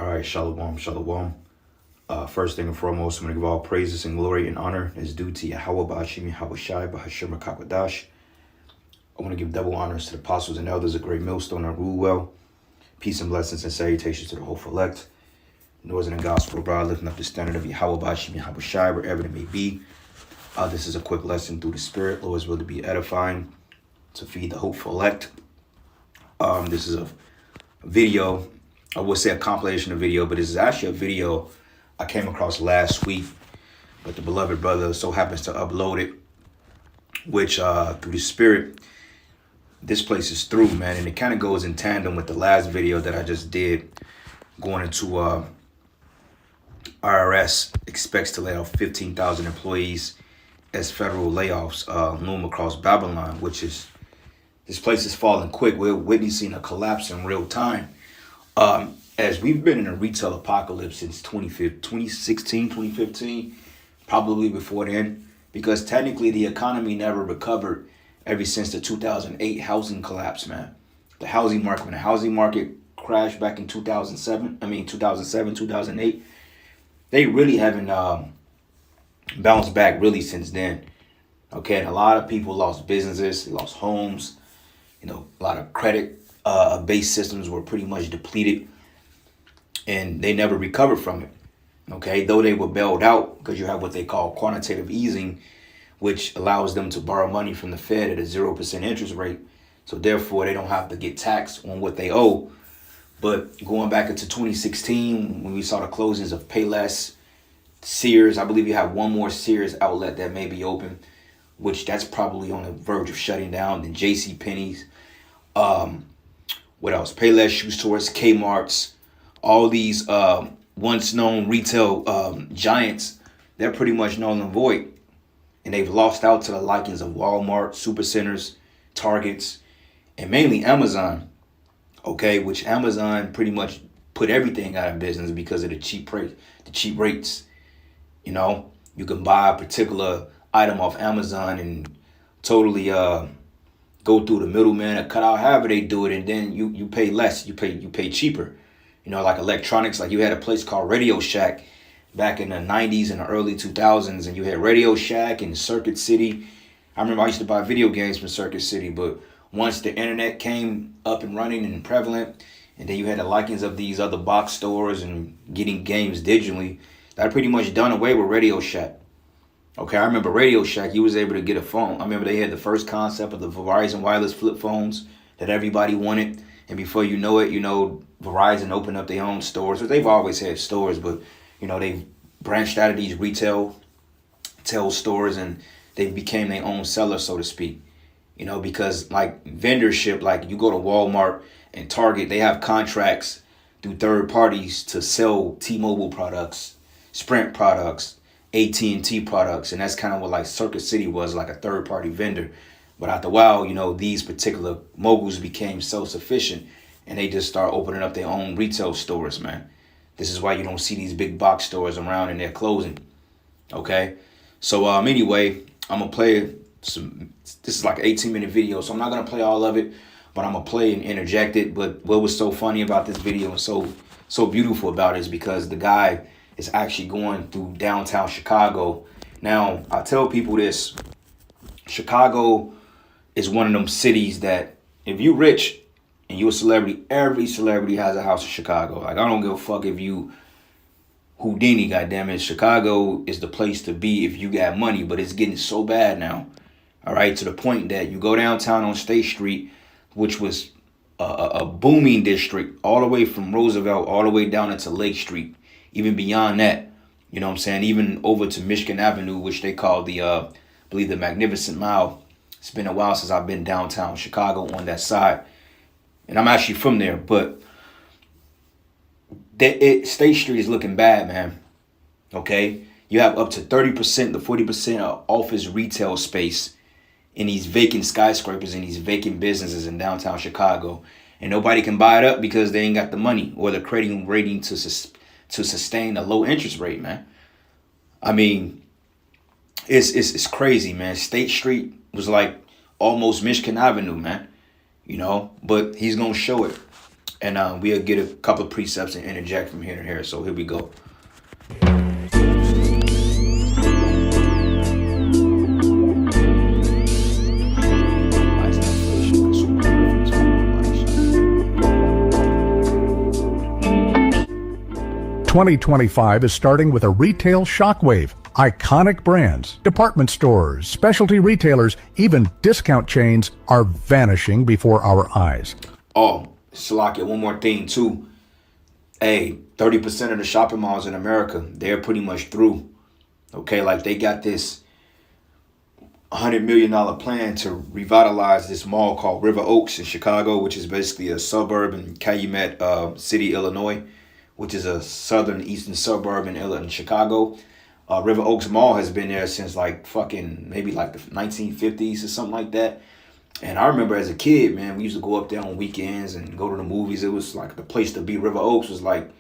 All right, shalom, shalom. First thing and foremost, I'm going to give all praises and glory and honor is due to Yahweh Ba'ashim Yahweh Shai Ba'Hashem Kakadash. I want to give double honors to the apostles and elders, a great millstone and rule well. Peace and blessings and salutations to the hopeful elect. Northern and gospel abroad, lifting up the standard of Yahweh Ba'ashim Yahweh Shai, wherever it may be. This is a quick lesson through the Spirit. Lord's will to be edifying, to feed the hopeful elect. This is a video, I would say a compilation of video, but this is actually a video I came across last week, but the beloved brother so happens to upload it, which through the Spirit, this place is through, man. And it kind of goes in tandem with the last video that I just did, going into IRS expects to lay off 15,000 employees as federal layoffs loom across Babylon, which is, this place is falling quick. We're witnessing a collapse in real time. As we've been in a retail apocalypse since 2016, 2015, probably before then, because technically the economy never recovered ever since the 2008 housing collapse, man. The housing market, when the housing market crashed back in 2007, 2008, they really haven't bounced back really since then. Okay, and a lot of people lost businesses, they lost homes, a lot of credit based systems were pretty much depleted, and they never recovered from it. Okay, though they were bailed out because you have what they call quantitative easing, which allows them to borrow money from the Fed at a 0% interest rate. So therefore, they don't have to get taxed on what they owe. But going back into 2016, when we saw the closings of Payless, Sears, I believe you have one more Sears outlet that may be open, which that's probably on the verge of shutting down. Then J.C. Penney's, what else? Payless shoe stores, Kmart's, all these once known retail giants, they're pretty much null and void. And they've lost out to the likings of Walmart, Supercenters, Targets, and mainly Amazon. Okay, which Amazon pretty much put everything out of business because of the cheap rates. You can buy a particular item off Amazon and totally go through the middleman and cut out however they do it, and then you pay less, you pay cheaper. Like electronics, like you had a place called Radio Shack back in the 90s and the early 2000s, and you had Radio Shack and Circuit City. I remember I used to buy video games from Circuit City, but once the internet came up and running and prevalent, and then you had the likings of these other box stores and getting games digitally, that pretty much done away with Radio Shack. Okay, I remember Radio Shack, you was able to get a phone. I remember they had the first concept of the Verizon wireless flip phones that everybody wanted. And before you know it, Verizon opened up their own stores. They've always had stores, but, they've branched out of these retail stores, and they became their own seller, so to speak. Because like vendorship, like you go to Walmart and Target, they have contracts through third parties to sell T-Mobile products, Sprint products, AT&T products, and that's kind of what like Circuit City was, like a third party vendor. But after a while, these particular moguls became self-sufficient, and they just start opening up their own retail stores, man. This is why you don't see these big box stores around and they're closing. Okay, so anyway, I'm gonna play some. This is like an 18-minute video, so I'm not gonna play all of it, but I'm gonna play and interject it. But what was so funny about this video and so beautiful about it is because the guy is actually going through downtown Chicago. Now, I tell people this: Chicago is one of them cities that if you rich and you a celebrity, every celebrity has a house in Chicago. Like, I don't give a fuck if you Houdini, goddammit. Chicago is the place to be if you got money, but it's getting so bad now. All right, to the point that you go downtown on State Street, which was a booming district, all the way from Roosevelt all the way down into Lake Street, even beyond that, even over to Michigan Avenue, which they call the, believe the Magnificent Mile. It's been a while since I've been downtown Chicago on that side. And I'm actually from there, but State Street is looking bad, man. Okay? You have up to 30% to 40% of office retail space in these vacant skyscrapers and these vacant businesses in downtown Chicago. And nobody can buy it up because they ain't got the money or the credit rating to sustain a low interest rate, man. I mean, it's crazy, man. State Street was like almost Michigan Avenue, man. But he's gonna show it. And we'll get a couple of precepts and interject from here to here. So here we go. "2025 is starting with a retail shockwave. Iconic brands, department stores, specialty retailers, even discount chains are vanishing before our eyes." Oh, Salakia, one more thing too. Hey, 30% of the shopping malls in America, they're pretty much through. Okay, like they got this $100 million plan to revitalize this mall called River Oaks in Chicago, which is basically a suburb in Calumet City, Illinois, which is a southern eastern suburb in Chicago. River Oaks Mall has been there since like fucking maybe like the 1950s or something like that. And I remember as a kid, man, we used to go up there on weekends and go to the movies. It was like the place to be. River Oaks was like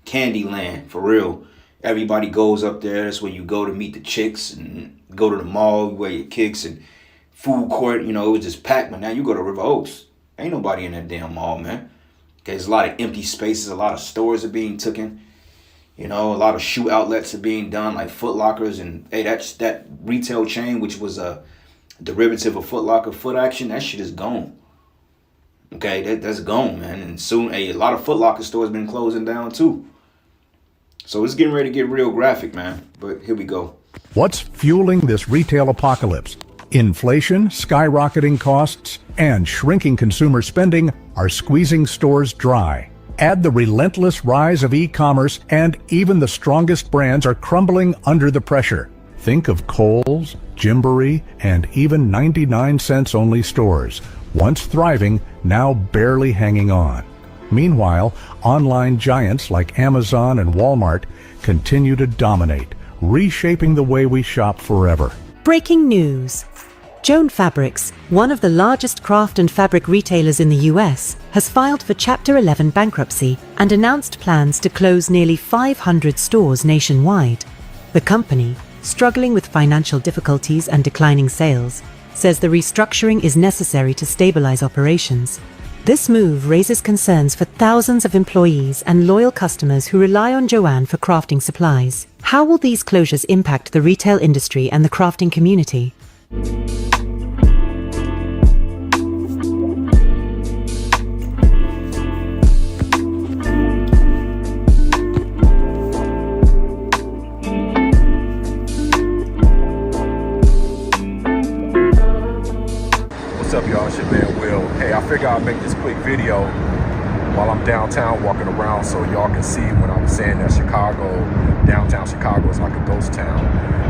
Candyland, for real. Everybody goes up there. That's where you go to meet the chicks and go to the mall, wear your kicks and food court. You know, it was just packed. But now you go to River Oaks. Ain't nobody in that damn mall, man. There's a lot of empty spaces. A lot of stores are being taken. You know, a lot of shoe outlets are being done, like Foot Lockers. And hey, that retail chain, which was a derivative of Foot Locker, Foot Action, that shit is gone. Okay, that's gone, man. And soon, a lot of Foot Locker stores been closing down too. So it's getting ready to get real graphic, man. But here we go. What's fueling this retail apocalypse? Inflation, skyrocketing costs, and shrinking consumer spending are squeezing stores dry. Add the relentless rise of e-commerce, and even the strongest brands are crumbling under the pressure. Think of Kohl's, Gymboree, and even 99-cents only stores. Once thriving, now barely hanging on. Meanwhile, online giants like Amazon and Walmart continue to dominate, reshaping the way we shop forever. Breaking news. Joan Fabrics, one of the largest craft and fabric retailers in the US, has filed for Chapter 11 bankruptcy and announced plans to close nearly 500 stores nationwide. The company, struggling with financial difficulties and declining sales, says the restructuring is necessary to stabilize operations. This move raises concerns for thousands of employees and loyal customers who rely on Joann for crafting supplies. How will these closures impact the retail industry and the crafting community? What's up, y'all? It's your man Will. Hey, I figure I'll make this quick video while I'm downtown walking around so y'all can see when I'm saying that downtown Chicago is like a ghost town.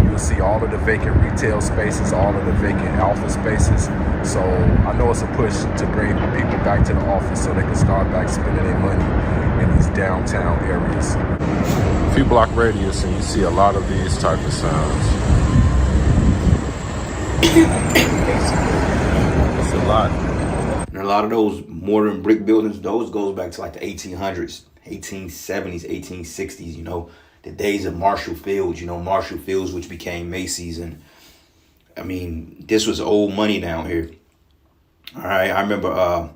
You'll see all of the vacant retail spaces, all of the vacant office spaces. So I know it's a push to bring people back to the office so they can start back spending their money in these downtown areas. A few block radius and you see a lot of these type of signs. It's a lot. And a lot of those modern brick buildings, those goes back to like the 1800s, 1870s, 1860s, you know, the days of Marshall Fields, Marshall Fields, which became Macy's. And I mean, this was old money down here. All right. I remember,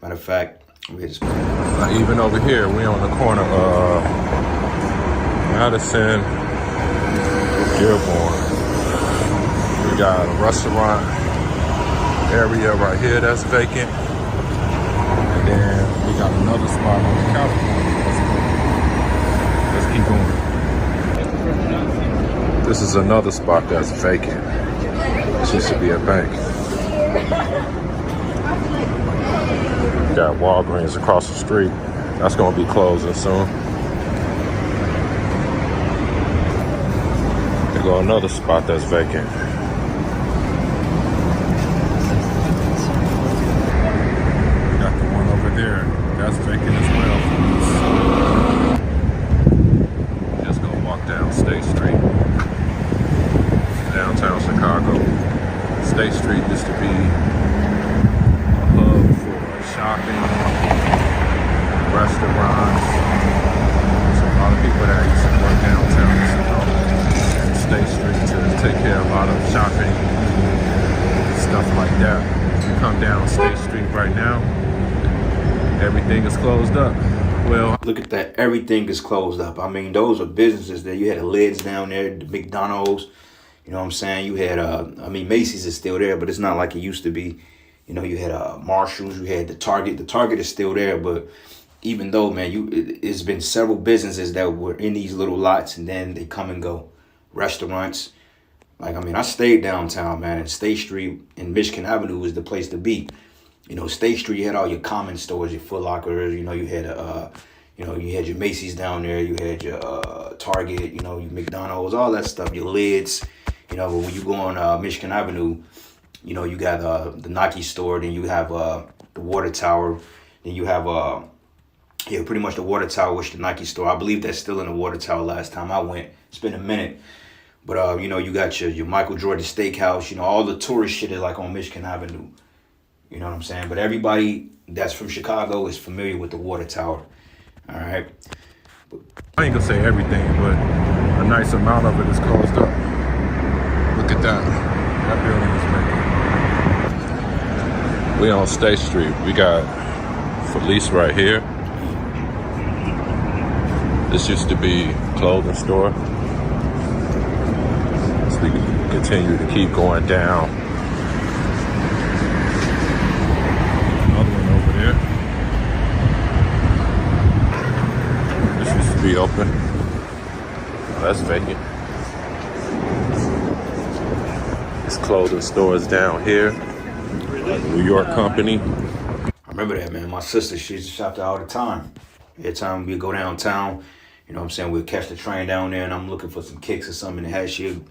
matter of fact, even over here, we on the corner of Madison, Dearborn. We got a restaurant area right here that's vacant. And then we got another spot on the California. Let's keep going. This is another spot that's vacant. This used to be a bank. Got Walgreens across the street. That's gonna be closing soon. There go another spot that's vacant. There, that's vacant as well. Just gonna walk down State Street, downtown Chicago. State Street used to be a hub for shopping, restaurants. There's a lot of people that used to work downtown, and State Street to take care of a lot of closed up. Well, Look at that. Everything is closed up. I mean, those are businesses that you had the lids down there, the McDonald's. You know what I'm saying? You had, I mean, Macy's is still there, but it's not like it used to be. You know, you had Marshalls, you had the Target. The Target is still there, but even though, man, it's been several businesses that were in these little lots, and then they come and go. Restaurants. Like, I mean, I stayed downtown, man, and State Street and Michigan Avenue was the place to be. You know, State Street, you had all your common stores, your Foot Lockers, you know, you had you had your Macy's down there, you had your Target, you know, your McDonald's, all that stuff, your lids. You know, but when you go on Michigan Avenue, you know, you got the Nike store, then you have the Water Tower, then you have pretty much the Water Tower, which the Nike store. I believe that's still in the Water Tower last time I went. It's been a minute. But you know, you got your Michael Jordan Steakhouse, you know, all the tourist shit is like on Michigan Avenue. You know what I'm saying? But everybody that's from Chicago is familiar with the Water Tower. All right. I ain't gonna say everything, but a nice amount of it is closed up. Look at that. That building is vacant. We on State Street. We got Felice right here. This used to be a clothing store. So we can continue to keep going down. Another one over there. This used to be open. Oh, that's vacant. This clothing store is down here. New York company. I remember that, man. My sister, she used to shop there all the time. Every time we go downtown, you know what I'm saying, we'll catch the train down there and I'm looking for some kicks or something and she'll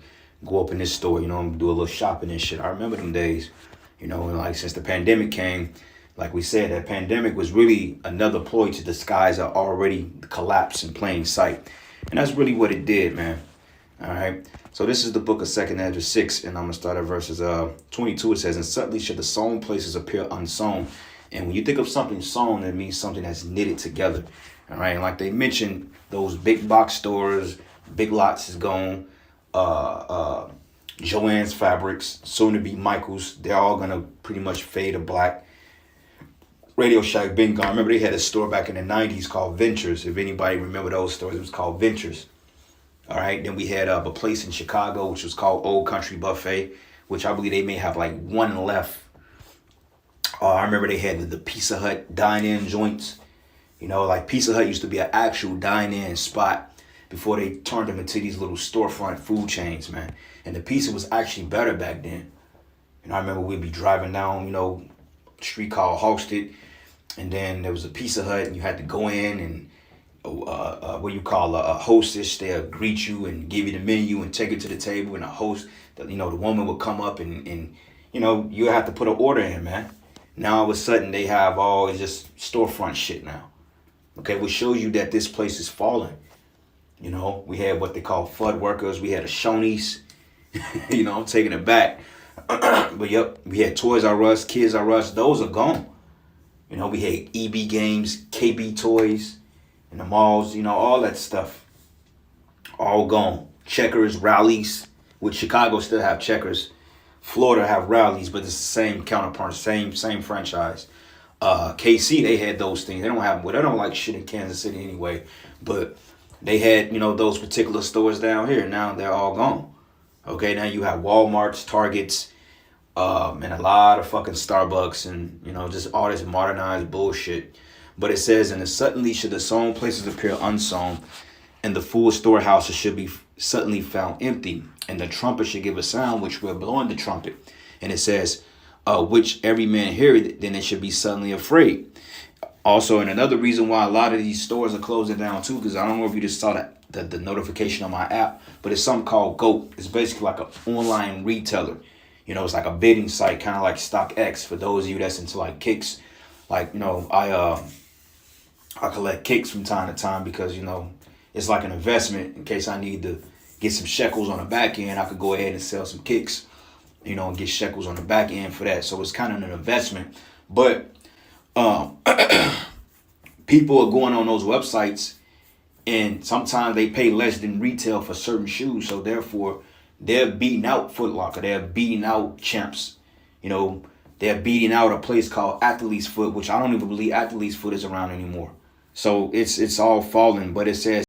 go up in this store, you know, and do a little shopping and shit. I remember them days, you know, and like since the pandemic came, like we said, that pandemic was really another ploy to disguise our already collapse in plain sight. And that's really what it did, man. All right. So this is the book of 2nd Ezra 6, and I'm going to start at verses 22. It says, and suddenly should the sown places appear unsown. And when you think of something sewn, it means something that's knitted together. All right. And like they mentioned, those big box stores, Big Lots is gone. Joann's Fabrics, soon to be Michael's, they're all going to pretty much fade to black. Radio Shack been gone. Remember they had a store back in the 90s called Ventures. If anybody remember those stores, it was called Ventures. All right. Then we had a place in Chicago, which was called Old Country Buffet, which I believe they may have like one left. I remember they had the Pizza Hut dine-in joints. You know, like Pizza Hut used to be an actual dine-in spot before they turned them into these little storefront food chains, man. And the pizza was actually better back then. And I remember we'd be driving down, you know, a street called Halsted, and then there was a Pizza Hut, and you had to go in and what you call a hostess. They'll greet you and give you the menu and take it to the table, and a host, you know, the woman would come up and you know, you have to put an order in, man. Now all of a sudden they have all just storefront shit now. Okay, which shows you that this place is falling. You know, we had what they call FUD workers. We had a Shoney's. You know, I'm taking it back. But yep, we had Toys R Us, Kids R Us. Those are gone. You know, we had EB Games, KB Toys, in the malls. You know, all that stuff. All gone. Checkers, Rallies, which Chicago still have Checkers. Florida have Rallies, but it's the same counterpart, same franchise. KC, they had those things. They don't have, well, they don't like shit in Kansas City anyway. But they had, you know, those particular stores down here. Now they're all gone. Okay, now you have Walmarts, Targets, and a lot of fucking Starbucks and, you know, just all this modernized bullshit. But it says, and suddenly should the sown places appear unsown, and the full storehouses should be suddenly found empty, and the trumpet should give a sound which we're blowing the trumpet. And it says, which every man heareth, then it should be suddenly afraid. Also, and another reason why a lot of these stores are closing down too, because I don't know if you just saw the notification on my app, but it's something called GOAT. It's basically like an online retailer. You know, it's like a bidding site, kind of like StockX. For those of you that's into like kicks, like, you know, I collect kicks from time to time because, you know, it's like an investment in case I need to get some shekels on the back end. I could go ahead and sell some kicks, you know, and get shekels on the back end for that. So it's kind of an investment. But people are going on those websites and sometimes they pay less than retail for certain shoes. So therefore, they're beating out Foot Locker. They're beating out Champs. You know, they're beating out a place called Athlete's Foot, which I don't even believe Athlete's Foot is around anymore. So it's all falling, but it says